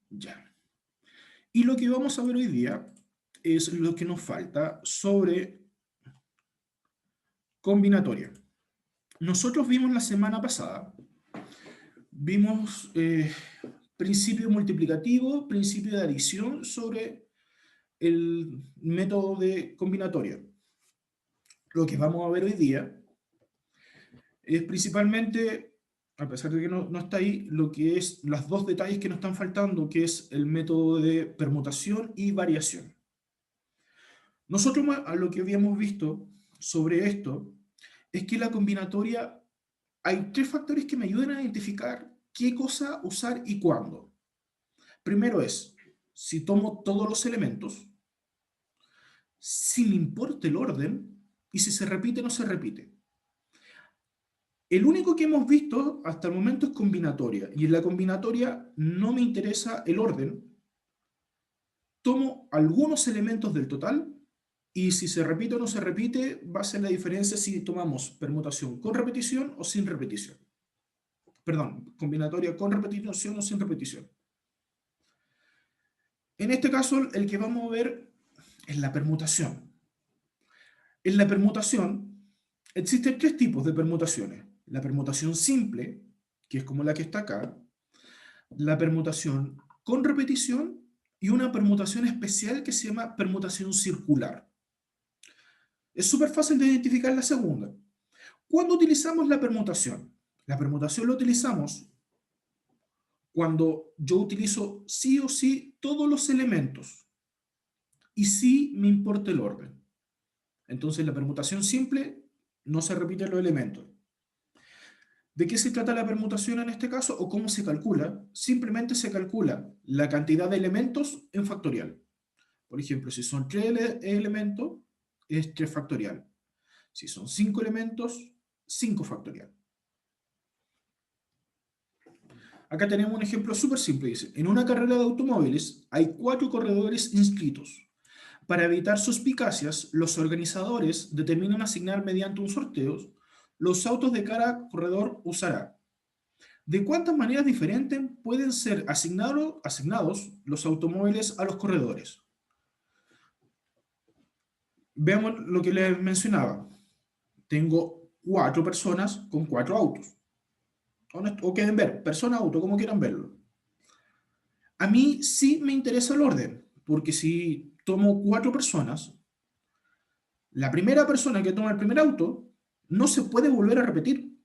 Ya. Y lo que vamos a ver hoy día es lo que nos falta sobre combinatoria. Nosotros vimos la semana pasada, vimos principio multiplicativo, principio de adición sobre el método de combinatoria. Lo que vamos a ver hoy día es principalmente, a pesar de que no está ahí, lo que es los dos detalles que nos están faltando, que es el método de permutación y variación. Nosotros a lo que habíamos visto sobre esto es que la combinatoria hay tres factores que me ayudan a identificar qué cosa usar y cuándo. Primero es, si tomo todos los elementos, si me importa el orden y si se repite o no se repite. El único que hemos visto hasta el momento es combinatoria, y en la combinatoria no me interesa el orden. Tomo algunos elementos del total y si se repite o no se repite va a ser la diferencia si tomamos permutación con repetición o sin repetición. Perdón, combinatoria con repetición o sin repetición. En este caso, el que vamos a ver es la permutación. En la permutación existen tres tipos de permutaciones. La permutación simple, que es como la que está acá, la permutación con repetición y una permutación especial que se llama permutación circular. Es súper fácil de identificar la segunda. ¿Cuándo utilizamos la permutación? La permutación la utilizamos cuando yo utilizo sí o sí todos los elementos y sí me importa el orden. Entonces la permutación simple no se repiten los elementos. ¿De qué se trata la permutación en este caso o cómo se calcula? Simplemente se calcula la cantidad de elementos en factorial. Por ejemplo, si son 3 elementos, es 3 factorial. Si son 5 elementos, 5 factorial. Acá tenemos un ejemplo súper simple. Dice, en una carrera de automóviles hay 4 corredores inscritos. Para evitar suspicacias, los organizadores determinan asignar mediante un sorteo los autos de cada corredor usará. ¿De cuántas maneras diferentes pueden ser asignados los automóviles a los corredores? Veamos lo que les mencionaba. Tengo 4 personas con 4 autos. O quieren ver, persona, auto, como quieran verlo. A mí sí me interesa el orden, porque si tomo 4 personas, la primera persona que toma el primer auto no se puede volver a repetir,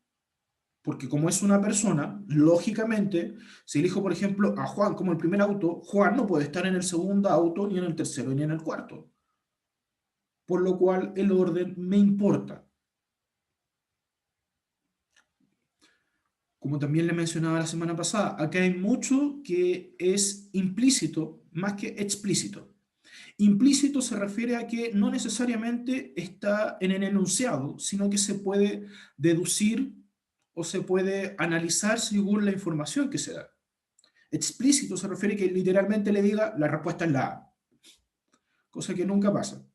porque como es una persona, lógicamente, si elijo, por ejemplo, a Juan como el primer auto, Juan no puede estar en el segundo auto, ni en el tercero, ni en el cuarto. Por lo cual el orden me importa. Como también le mencionaba la semana pasada, acá hay mucho que es implícito más que explícito. Implícito se refiere a que no necesariamente está en el enunciado, sino que se puede deducir o se puede analizar según la información que se da. Explícito se refiere a que literalmente le diga la respuesta es la A, cosa que nunca pasa.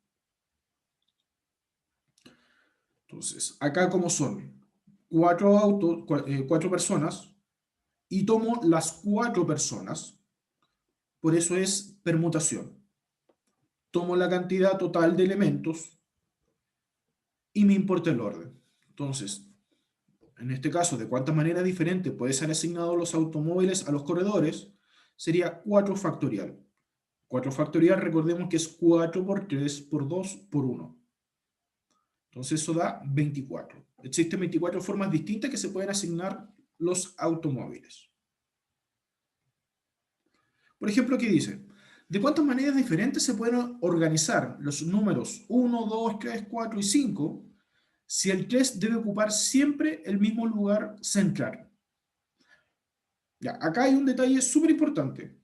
Entonces, acá como son 4 personas y tomo las 4 personas, por eso es permutación. Tomo la cantidad total de elementos y me importa el orden. Entonces, en este caso, de cuántas maneras diferentes pueden ser asignados los automóviles a los corredores, sería 4 factorial. 4 factorial, recordemos que es 4 por 3 por 2 por 1. Entonces eso da 24. Existen 24 formas distintas que se pueden asignar los automóviles. Por ejemplo, aquí dice, ¿de cuántas maneras diferentes se pueden organizar los números 1, 2, 3, 4 y 5 si el 3 debe ocupar siempre el mismo lugar central? Ya, acá hay un detalle súper importante.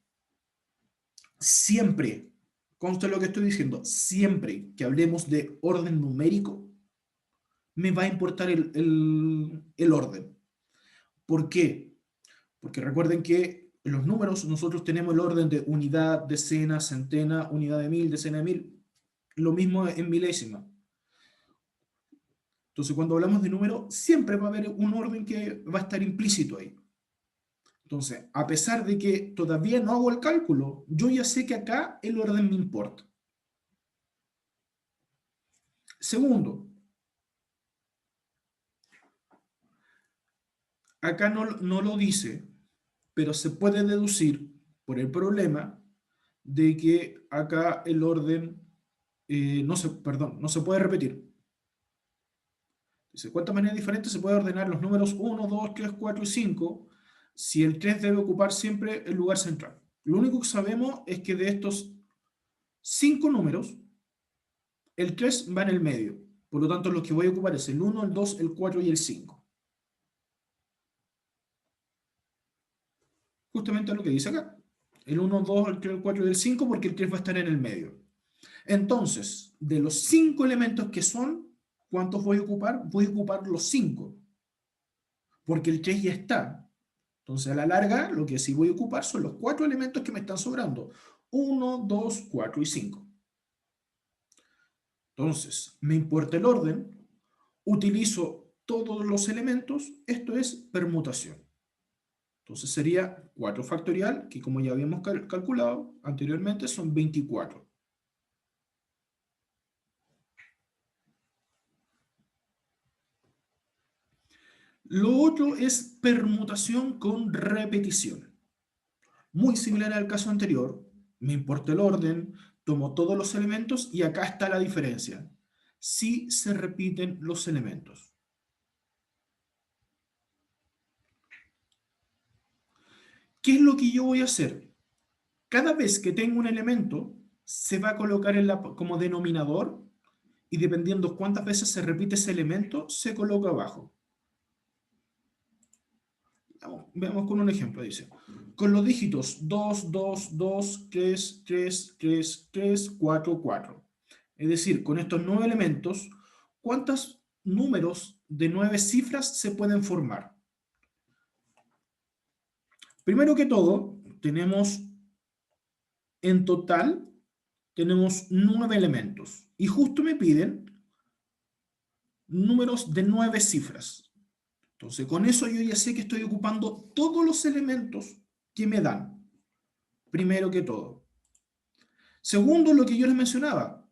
Siempre, consta lo que estoy diciendo, siempre que hablemos de orden numérico, me va a importar el orden. ¿Por qué? Porque recuerden que en los números nosotros tenemos el orden de unidad, decena, centena, unidad de mil, decena de mil. Lo mismo en milésima. Entonces, cuando hablamos de número, siempre va a haber un orden que va a estar implícito ahí. Entonces, a pesar de que todavía no hago el cálculo, yo ya sé que acá el orden me importa. Segundo, acá no lo dice, pero se puede deducir por el problema de que acá el orden no se puede repetir. Dice, ¿cuántas maneras diferentes se puede ordenar los números 1, 2, 3, 4 y 5 si el 3 debe ocupar siempre el lugar central? Lo único que sabemos es que de estos 5 números, el 3 va en el medio. Por lo tanto, los que voy a ocupar es el 1, el 2, el 4 y el 5. Justamente lo que dice acá. El 1, 2, el 3, el 4 y el 5 porque el 3 va a estar en el medio. Entonces, de los 5 elementos que son, ¿cuántos voy a ocupar? Voy a ocupar los 5. Porque el 3 ya está. Entonces, a la larga, lo que sí voy a ocupar son los 4 elementos que me están sobrando. 1, 2, 4 y 5. Entonces, me importa el orden, utilizo todos los elementos, esto es permutación. Entonces sería 4 factorial, que como ya habíamos calculado anteriormente, son 24. Lo otro es permutación con repetición. Muy similar al caso anterior, me importa el orden, tomo todos los elementos y acá está la diferencia. Sí se repiten los elementos. ¿Qué es lo que yo voy a hacer? Cada vez que tengo un elemento, se va a colocar como denominador y dependiendo cuántas veces se repite ese elemento, se coloca abajo. Veamos con un ejemplo, dice. Con los dígitos 2, 2, 2, 3, 3, 3, 3, 4, 4. Es decir, con estos 9 elementos, ¿cuántos números de 9 cifras se pueden formar? Primero que todo, tenemos en total, tenemos 9 elementos. Y justo me piden números de 9 cifras. Entonces, con eso yo ya sé que estoy ocupando todos los elementos que me dan. Primero que todo. Segundo, lo que yo les mencionaba,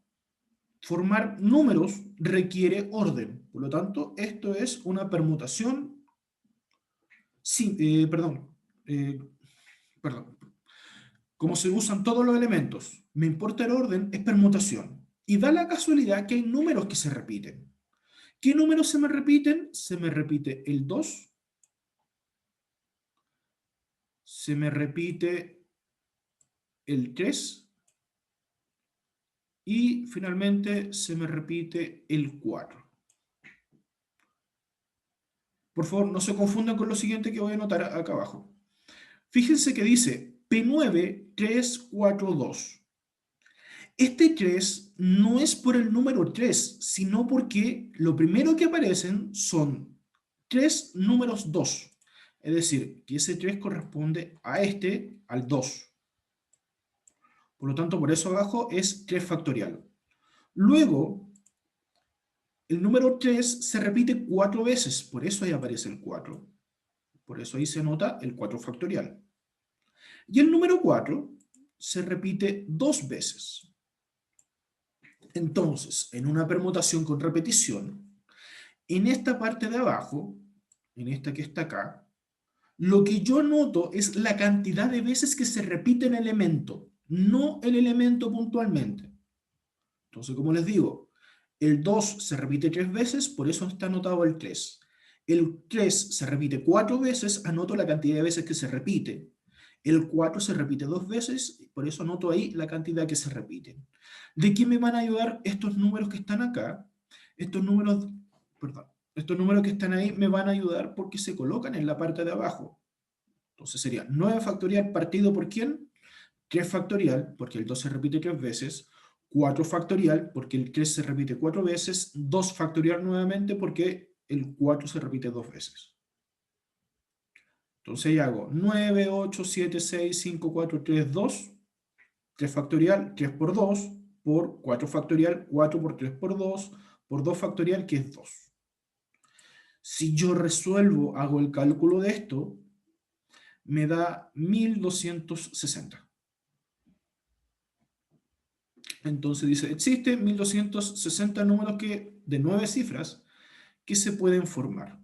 formar números requiere orden. Por lo tanto, esto es una permutación. Sí, eh, perdón. Como se usan todos los elementos, me importa el orden, es permutación. Y da la casualidad que hay números que se repiten. ¿Qué números se me repiten? Se me repite el 2, se me repite el 3 y finalmente se me repite el 4. Por favor, no se confundan con lo siguiente que voy a anotar acá abajo. Fíjense que dice P9, 3, 4, 2. Este 3 no es por el número 3, sino porque lo primero que aparecen son 3 números 2. Es decir, que ese 3 corresponde a este, al 2. Por lo tanto, por eso abajo es 3 factorial. Luego, el número 3 se repite 4 veces, por eso ahí aparece el 4. Por eso ahí se nota el 4 factorial. Y el número 4 se repite 2 veces. Entonces, en una permutación con repetición, en esta parte de abajo, en esta que está acá, lo que yo noto es la cantidad de veces que se repite el elemento, no el elemento puntualmente. Entonces, como les digo, el 2 se repite 3 veces, por eso está anotado el 3. El 3 se repite 4 veces, anoto la cantidad de veces que se repite. El 4 se repite 2 veces, por eso anoto ahí la cantidad que se repiten. ¿De qué me van a ayudar estos números que están acá? Estos números que están ahí me van a ayudar porque se colocan en la parte de abajo. Entonces sería 9 factorial partido por ¿quién? 3 factorial, porque el 2 se repite 3 veces. 4 factorial, porque el 3 se repite 4 veces. 2 factorial nuevamente, porque el 4 se repite 2 veces. Entonces ya hago 9, 8, 7, 6, 5, 4, 3, 2. 3 factorial, 3 por 2, por 4 factorial, 4 por 3 por 2 factorial, que es 2. Si yo resuelvo, hago el cálculo de esto, me da 1260. Entonces dice, existen 1260 números de 9 cifras que se pueden formar.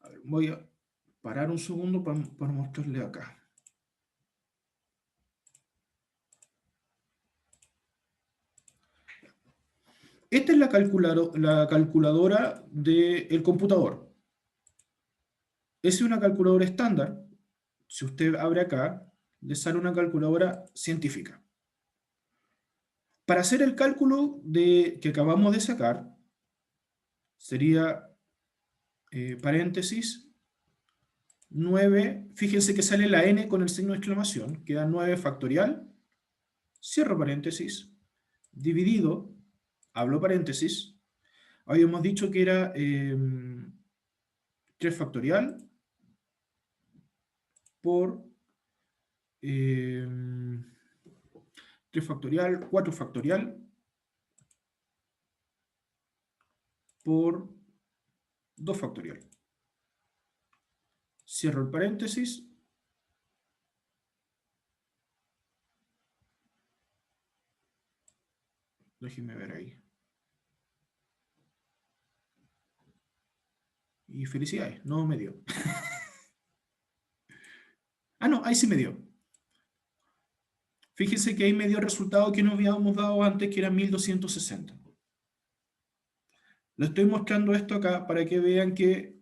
A ver, voy a parar un segundo para mostrarle acá. Esta es la calculadora del computador. Es una calculadora estándar. Si usted abre acá, le sale una calculadora científica. Para hacer el cálculo que acabamos de sacar, sería paréntesis 9, fíjense que sale la n con el signo de exclamación, queda 9 factorial, cierro paréntesis, dividido, abro paréntesis, habíamos dicho que era 3 factorial por 3 factorial, 4 factorial por 2 factorial. Cierro el paréntesis. Déjenme ver ahí. Y felicidades, no me dio. Ah, no, ahí sí me dio. Fíjense que ahí me dio el resultado que nos habíamos dado antes, que era 1260. Le estoy mostrando esto acá para que vean que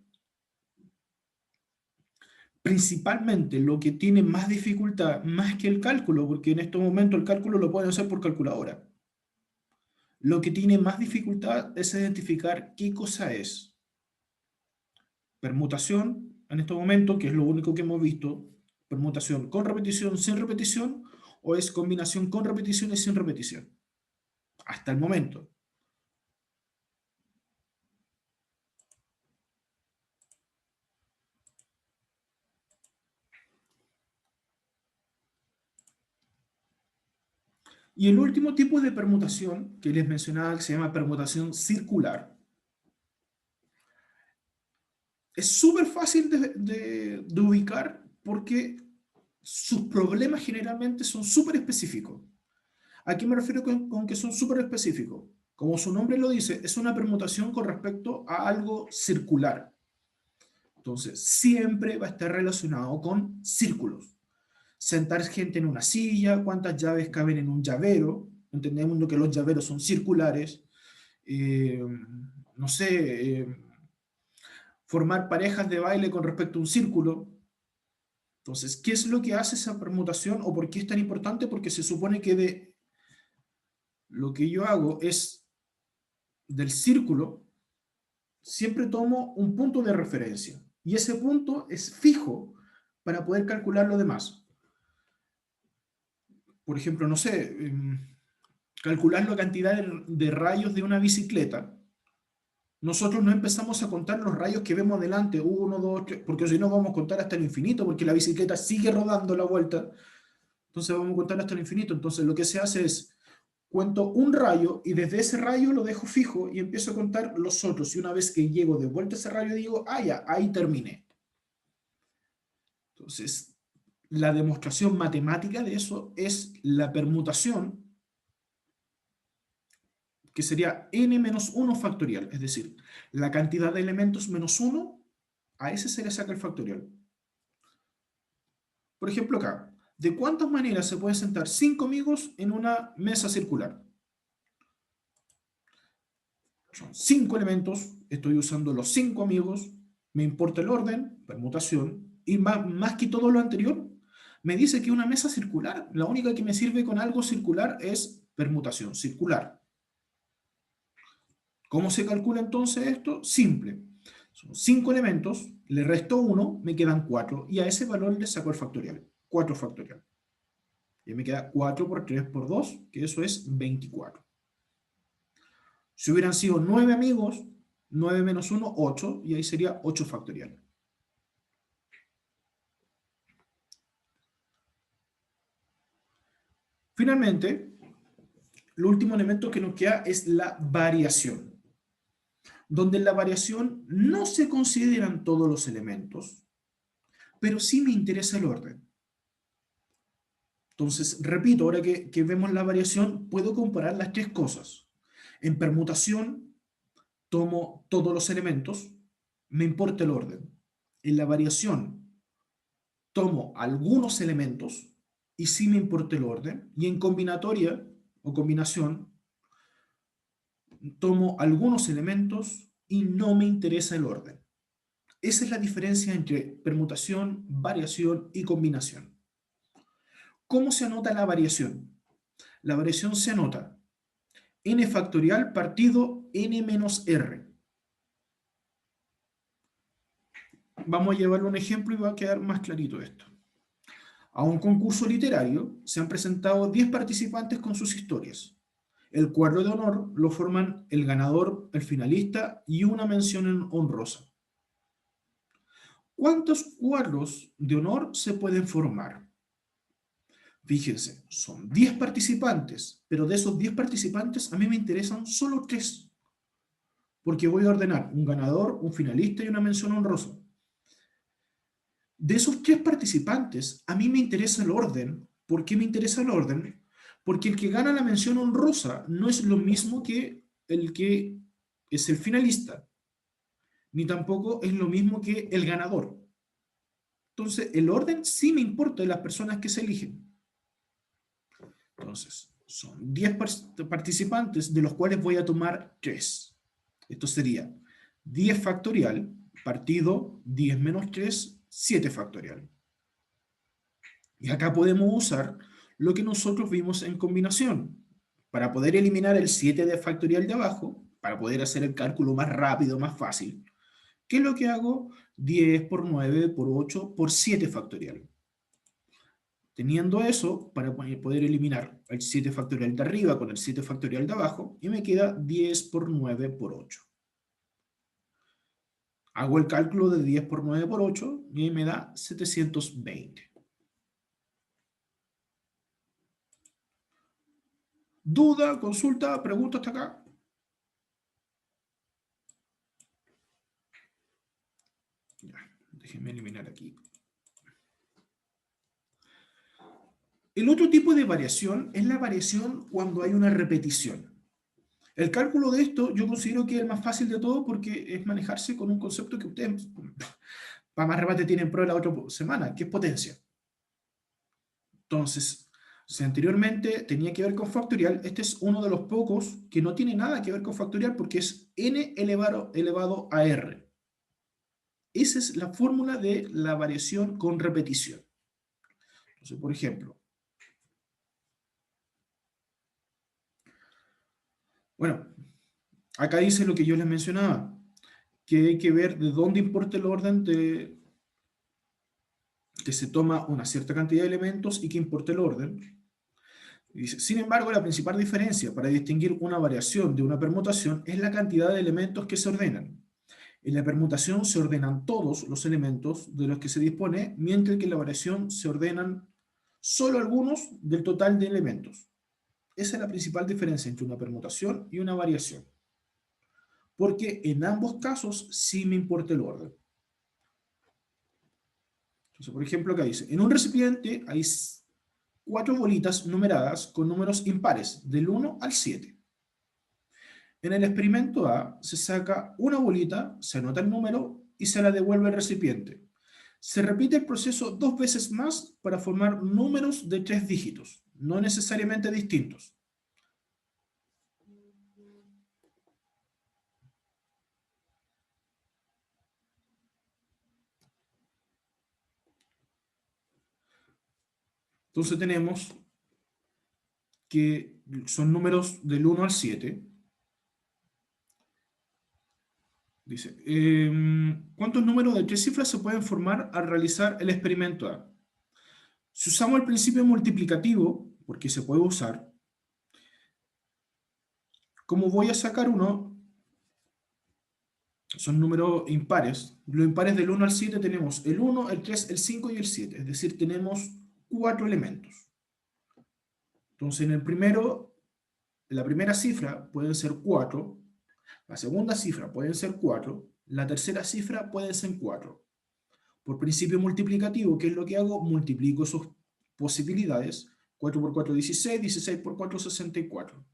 principalmente lo que tiene más dificultad, más que el cálculo, porque en estos momentos el cálculo lo pueden hacer por calculadora, lo que tiene más dificultad es identificar qué cosa es permutación, en estos momentos, que es lo único que hemos visto, permutación con repetición, sin repetición, o es combinación con repetición y sin repetición. Hasta el momento. Y el último tipo de permutación que les mencionaba, que se llama permutación circular, es súper fácil de ubicar porque sus problemas generalmente son súper específicos. ¿A qué me refiero con que son súper específicos? Como su nombre lo dice, es una permutación con respecto a algo circular. Entonces, siempre va a estar relacionado con círculos. Sentar gente en una silla, cuántas llaves caben en un llavero. Entendemos que los llaveros son circulares. No sé, formar parejas de baile con respecto a un círculo. Entonces, ¿qué es lo que hace esa permutación o por qué es tan importante? Porque se supone que lo que yo hago es del círculo, siempre tomo un punto de referencia y ese punto es fijo para poder calcular lo demás. Por ejemplo, no sé, calcular la cantidad de rayos de una bicicleta. Nosotros no empezamos a contar los rayos que vemos delante, 1, 2, 3, porque si no vamos a contar hasta el infinito, porque la bicicleta sigue rodando la vuelta, entonces vamos a contar hasta el infinito. Entonces lo que se hace es, cuento un rayo y desde ese rayo lo dejo fijo y empiezo a contar los otros. Y una vez que llego de vuelta a ese rayo digo, ah, ya, ahí terminé. Entonces, la demostración matemática de eso es la permutación, que sería n menos 1 factorial, es decir, la cantidad de elementos menos 1, a ese se le saca el factorial. Por ejemplo acá, ¿de cuántas maneras se pueden sentar 5 amigos en una mesa circular? Son 5 elementos, estoy usando los 5 amigos, me importa el orden, permutación, y más que todo lo anterior, me dice que una mesa circular, la única que me sirve con algo circular es permutación circular. ¿Cómo se calcula entonces esto? Simple. Son 5 elementos, le resto 1, me quedan 4, y a ese valor le saco el factorial, 4 factorial. Y me queda 4 por 3 por 2, que eso es 24. Si hubieran sido 9 amigos, 9 menos 1, 8, y ahí sería 8 factorial. Finalmente, el último elemento que nos queda es la variación, donde en la variación no se consideran todos los elementos, pero sí me interesa el orden. Entonces, repito, ahora que vemos la variación, puedo comparar las tres cosas. En permutación, tomo todos los elementos, me importa el orden. En la variación, tomo algunos elementos y sí me importa el orden. Y en combinatoria o combinación, tomo algunos elementos y no me interesa el orden. Esa es la diferencia entre permutación, variación y combinación. ¿Cómo se anota la variación? La variación se anota n factorial partido n menos r. Vamos a llevarle un ejemplo y va a quedar más clarito esto. A un concurso literario se han presentado 10 participantes con sus historias. El cuadro de honor lo forman el ganador, el finalista y una mención honrosa. ¿Cuántos cuadros de honor se pueden formar? Fíjense, son 10 participantes, pero de esos 10 participantes a mí me interesan solo 3, porque voy a ordenar un ganador, un finalista y una mención honrosa. De esos 3 participantes, a mí me interesa el orden. ¿Por qué me interesa el orden? Porque el que gana la mención honrosa no es lo mismo que el que es el finalista, ni tampoco es lo mismo que el ganador. Entonces, el orden sí me importa de las personas que se eligen. Entonces, son 10 participantes, de los cuales voy a tomar 3. Esto sería 10 factorial partido 10 menos 3, 7 factorial. Y acá podemos usar lo que nosotros vimos en combinación. Para poder eliminar el 7 de factorial de abajo, para poder hacer el cálculo más rápido, más fácil, ¿qué es lo que hago? 10 por 9 por 8 por 7 factorial. Teniendo eso, para poder eliminar el 7 factorial de arriba con el 7 factorial de abajo, y me queda 10 por 9 por 8. Hago el cálculo de 10 por 9 por 8 y me da 720. ¿Duda, consulta, pregunta hasta acá? Ya, déjenme eliminar aquí. El otro tipo de variación es la variación cuando hay una repetición. El cálculo de esto yo considero que es el más fácil de todo porque es manejarse con un concepto que ustedes, para más remate, tienen prueba la otra semana, que es potencia. Entonces, si anteriormente tenía que ver con factorial, este es uno de los pocos que no tiene nada que ver con factorial porque es n elevado a r. Esa es la fórmula de la variación con repetición. Entonces, por ejemplo, bueno, acá dice lo que yo les mencionaba, que hay que ver de dónde importa el orden de que se toma una cierta cantidad de elementos y que importa el orden. Dice, sin embargo, la principal diferencia para distinguir una variación de una permutación es la cantidad de elementos que se ordenan. En la permutación se ordenan todos los elementos de los que se dispone, mientras que en la variación se ordenan solo algunos del total de elementos. Esa es la principal diferencia entre una permutación y una variación. Porque en ambos casos sí me importa el orden. Entonces, por ejemplo, acá dice, en un recipiente hay 4 bolitas numeradas con números impares, del 1 al 7. En el experimento A se saca una bolita, se anota el número y se la devuelve al recipiente. Se repite el proceso 2 veces más para formar números de 3 dígitos, no necesariamente distintos. Entonces tenemos que son números del 1 al 7. Dice, ¿cuántos números de 3 cifras se pueden formar al realizar el experimento A? Si usamos el principio multiplicativo, porque se puede usar, como voy a sacar uno, son números impares. Los impares del 1 al 7 tenemos el 1, el 3, el 5 y el 7. Es decir, tenemos 4 elementos. Entonces, en el primero, la primera cifra pueden ser 4, la segunda cifra pueden ser 4, la tercera cifra pueden ser 4. Por principio multiplicativo, ¿qué es lo que hago? Multiplico sus posibilidades. 4 por 4, 16, 16 por 4, 64.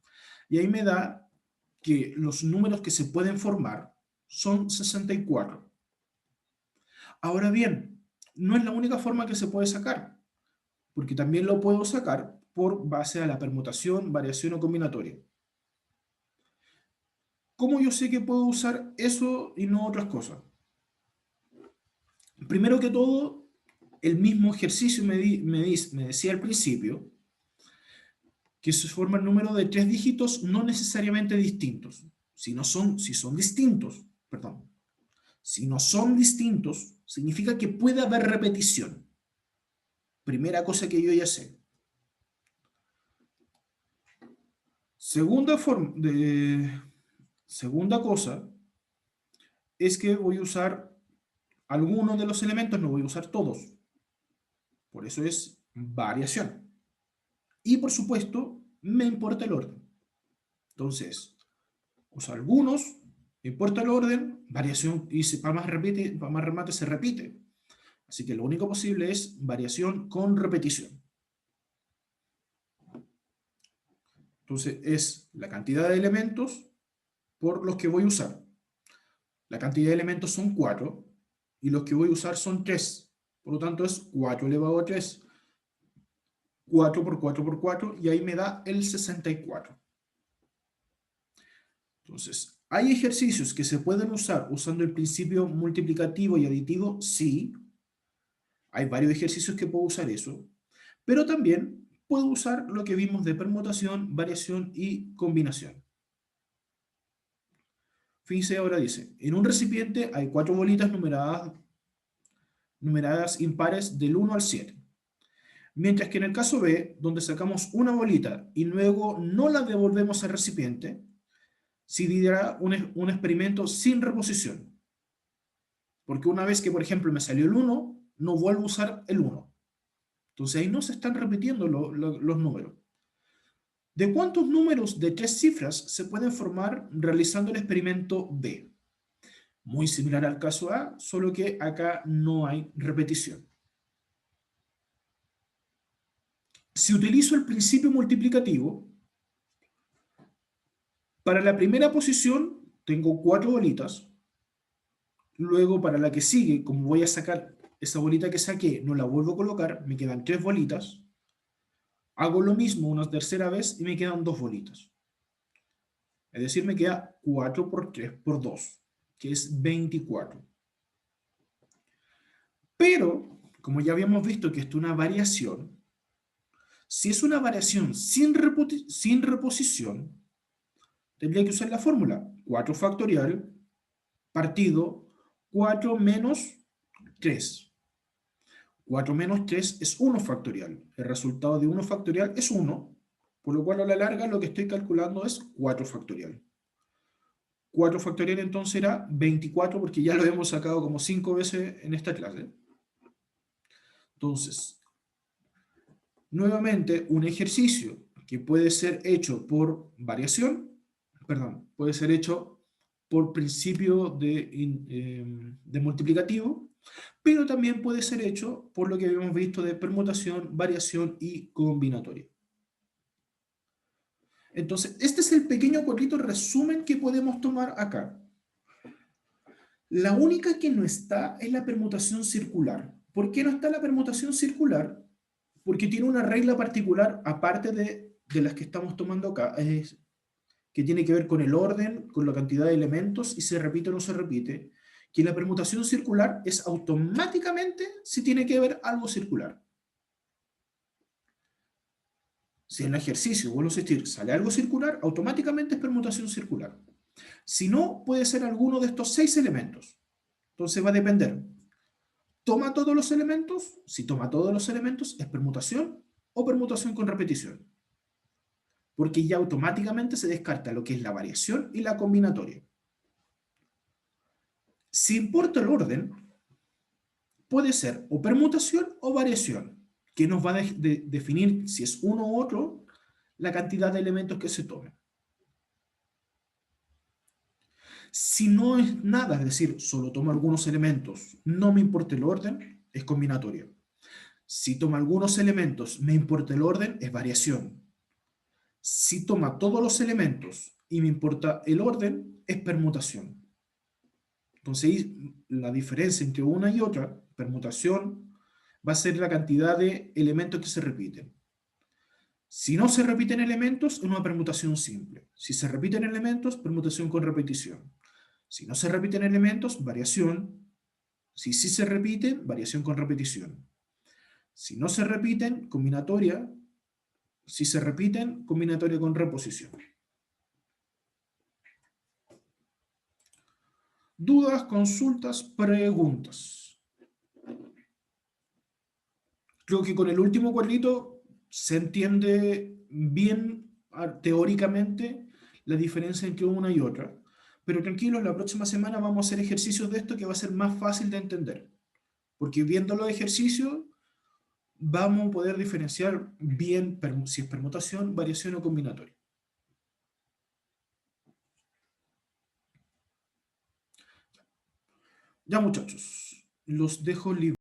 Y ahí me da que los números que se pueden formar son 64. Ahora bien, no es la única forma que se puede sacar, porque también lo puedo sacar por base a la permutación, variación o combinatoria. ¿Cómo yo sé que puedo usar eso y no otras cosas? Primero que todo, el mismo ejercicio me decía al principio que se forma el número de 3 dígitos no necesariamente distintos. Si son distintos, perdón, si no son distintos, significa que puede haber repetición. Primera cosa que yo ya sé. Segunda cosa es que voy a usar algunos de los elementos, no voy a usar todos. Por eso es variación. Y por supuesto, me importa el orden. Entonces, uso algunos, me importa el orden, variación, y para más remate se repite. Así que lo único posible es variación con repetición. Entonces, es la cantidad de elementos por los que voy a usar. La cantidad de elementos son 4 y los que voy a usar son 3. Por lo tanto, es 4 elevado a 3. 4 por 4 por 4 y ahí me da el 64. Entonces, ¿hay ejercicios que se pueden usar usando el principio multiplicativo y aditivo? Sí. Hay varios ejercicios que puedo usar eso. Pero también puedo usar lo que vimos de permutación, variación y combinación. Fíjense, ahora dice, en un recipiente hay 4 bolitas numeradas impares del 1 al 7. Mientras que en el caso B, donde sacamos una bolita y luego no la devolvemos al recipiente, se dirá un experimento sin reposición. Porque una vez que, por ejemplo, me salió el 1, no vuelvo a usar el 1. Entonces ahí no se están repitiendo los números. ¿De cuántos números de 3 cifras se pueden formar realizando el experimento B? Muy similar al caso A, solo que acá no hay repetición. Si utilizo el principio multiplicativo, para la primera posición tengo 4 bolitas. Luego, para la que sigue, como voy a sacar esa bolita que saqué, no la vuelvo a colocar, me quedan 3 bolitas. Hago lo mismo una tercera vez y me quedan 2 bolitas. Es decir, me queda 4 por 3 por 2, que es 24. Pero, como ya habíamos visto que esto es una variación, si es una variación sin reposición, tendría que usar la fórmula 4 factorial partido 4 menos 3. 4 menos 3 es 1 factorial. El resultado de 1 factorial es 1, por lo cual a la larga lo que estoy calculando es 4 factorial. 4 factorial entonces era 24 porque ya lo hemos sacado como 5 veces en esta clase. Entonces, nuevamente un ejercicio que puede ser hecho por variación, puede ser hecho por principio de multiplicativo, pero también puede ser hecho por lo que habíamos visto de permutación, variación y combinatoria. Entonces, este es el pequeño cortito resumen que podemos tomar acá. La única que no está es la permutación circular. ¿Por qué no está la permutación circular? Porque tiene una regla particular, aparte de las que estamos tomando acá, que tiene que ver con el orden, con la cantidad de elementos, y se repite o no se repite, que la permutación circular es automáticamente si tiene que ver algo circular. Si en el ejercicio, vuelvo a insistir, sale algo circular, automáticamente es permutación circular. Si no, puede ser alguno de estos 6 elementos. Entonces va a depender. ¿Toma todos los elementos? Si toma todos los elementos, es permutación o permutación con repetición. Porque ya automáticamente se descarta lo que es la variación y la combinatoria. Si importa el orden, puede ser o permutación o variación, que nos va a definir si es uno u otro la cantidad de elementos que se tomen. Si no es nada, es decir, solo tomo algunos elementos, no me importa el orden, es combinatoria. Si toma algunos elementos, me importa el orden, es variación. Si toma todos los elementos y me importa el orden, es permutación. Entonces, la diferencia entre una y otra, permutación, va a ser la cantidad de elementos que se repiten. Si no se repiten elementos, es una permutación simple. Si se repiten elementos, permutación con repetición. Si no se repiten elementos, variación. Si sí se repiten, variación con repetición. Si no se repiten, combinatoria. Si se repiten, combinatoria con reposición. Dudas, consultas, preguntas. Creo que con el último cuadrito se entiende bien teóricamente la diferencia entre una y otra. Pero tranquilos, la próxima semana vamos a hacer ejercicios de esto que va a ser más fácil de entender. Porque viendo los ejercicios vamos a poder diferenciar bien si es permutación, variación o combinatoria. Ya muchachos, los dejo libres.